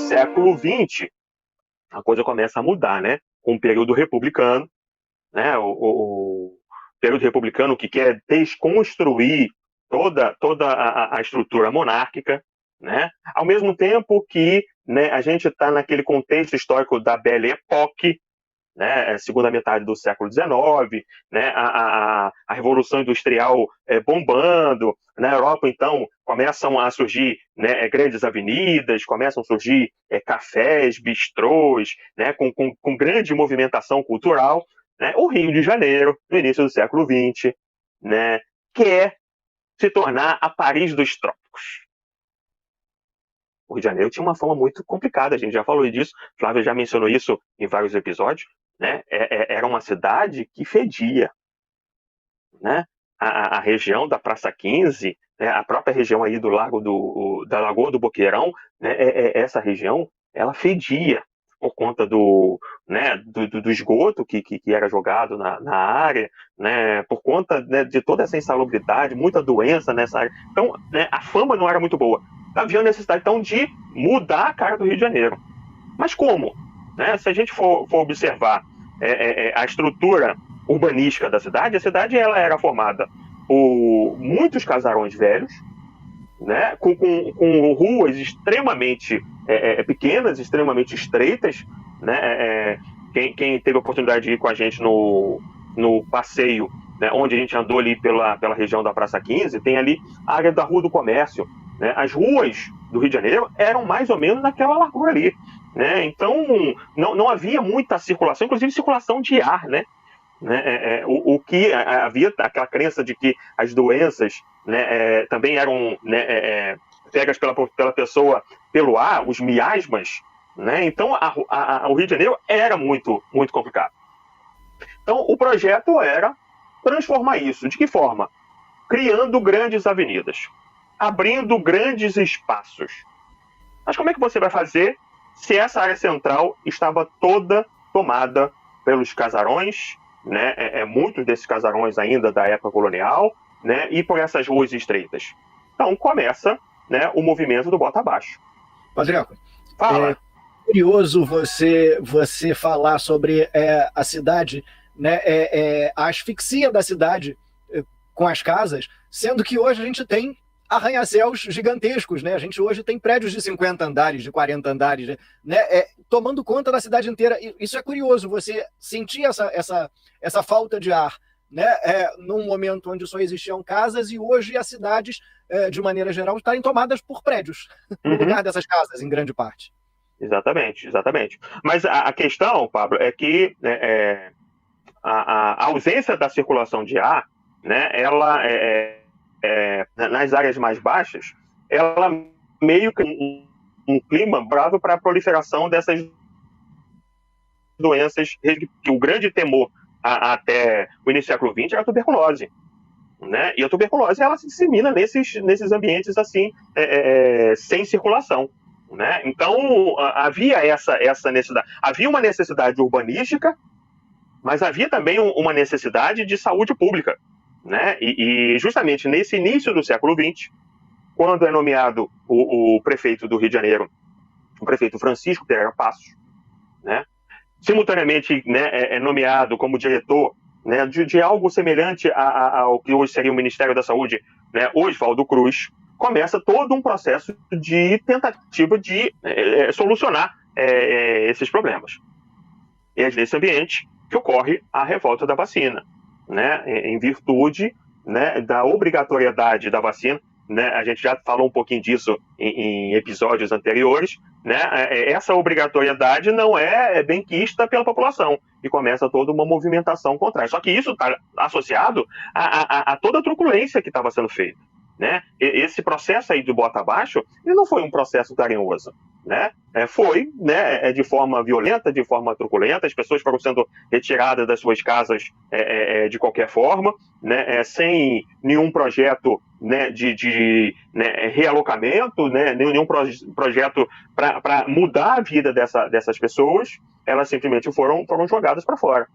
século XX, a coisa começa a mudar, né? Com o período republicano, né? O período republicano que quer desconstruir toda a estrutura monárquica, né? Ao mesmo tempo que, né, a gente está naquele contexto histórico da Belle Époque, né, segunda metade do século XIX, né, a Revolução Industrial bombando. Na Europa, então, começam a surgir, né, grandes avenidas, começam a surgir cafés, bistrôs, né, com grande movimentação cultural. Né. O Rio de Janeiro, no início do século XX, né, quer se tornar a Paris dos trópicos. O Rio de Janeiro tinha uma fama muito complicada, a gente já falou disso, Flávia já mencionou isso em vários episódios, né? Era uma cidade que fedia, né? A região da Praça 15, né? A própria região aí da Lagoa do Boqueirão, né? Essa região, ela fedia por conta né, do esgoto que era jogado na área, né, por conta, né, de toda essa insalubridade, muita doença nessa área. Então, né, a fama não era muito boa. Havia a necessidade, então, de mudar a cara do Rio de Janeiro. Mas como? Né? Se a gente for observar a estrutura urbanística da cidade, a cidade ela era formada por muitos casarões velhos, né? com ruas extremamente pequenas, extremamente estreitas. Né? Quem teve a oportunidade de ir com a gente no passeio, né, onde a gente andou ali pela região da Praça 15, tem ali a área da Rua do Comércio. Né? As ruas do Rio de Janeiro eram mais ou menos naquela largura ali. Né? Então, não havia muita circulação, inclusive circulação de ar. Né? O que havia aquela crença de que as doenças, né, também eram, né, pegas pela pessoa pelo ar, os miasmas. Né? Então, o Rio de Janeiro era muito, muito complicado. Então, o projeto era transformar isso. De que forma? Criando grandes avenidas, abrindo grandes espaços. Mas como é que você vai fazer se essa área central estava toda tomada pelos casarões, né? Muitos desses casarões ainda da época colonial, né? E por essas ruas estreitas. Então começa, né, o movimento do bota abaixo. Padreco, fala. É curioso você falar sobre a cidade, né? A asfixia da cidade com as casas, sendo que hoje a gente tem arranha-céus gigantescos, né? A gente hoje tem prédios de 50 andares, de 40 andares, né? Tomando conta da cidade inteira. Isso é curioso, você sentir essa falta de ar, né? Num momento onde só existiam casas e hoje as cidades, de maneira geral, estarem tomadas por prédios, no lugar dessas casas, em grande parte. Exatamente, exatamente. Mas a questão, Pablo, é que a ausência da circulação de ar, né, ela nas áreas mais baixas, ela meio que um clima bravo para a proliferação dessas doenças, que o grande temor até o início do século XX era a tuberculose. Né? E a tuberculose ela se dissemina nesses ambientes assim, sem circulação. Né? Então, havia essa necessidade. Havia uma necessidade urbanística, mas havia também uma necessidade de saúde pública. Né? E justamente nesse início do século XX, quando é nomeado o prefeito do Rio de Janeiro, o prefeito Francisco Pereira Passos, né? Simultaneamente, né, é nomeado como diretor, né, de algo semelhante ao que hoje seria o Ministério da Saúde, né, Oswaldo Cruz, começa todo um processo de tentativa de solucionar esses problemas. E é nesse ambiente que ocorre a revolta da vacina, né, em virtude, né, da obrigatoriedade da vacina. Né, a gente já falou um pouquinho disso em episódios anteriores. Né, essa obrigatoriedade não é benquista pela população e começa toda uma movimentação contrária. Só que isso está associado a toda a truculência que estava sendo feita. Né? Esse processo aí do bota abaixo, ele não foi um processo carinhoso. Né? Foi, né, de forma violenta, de forma truculenta, as pessoas foram sendo retiradas das suas casas de qualquer forma, né, sem nenhum projeto, né, de realocamento, né, nenhum projeto para mudar a vida dessas pessoas. Elas simplesmente foram jogadas para fora.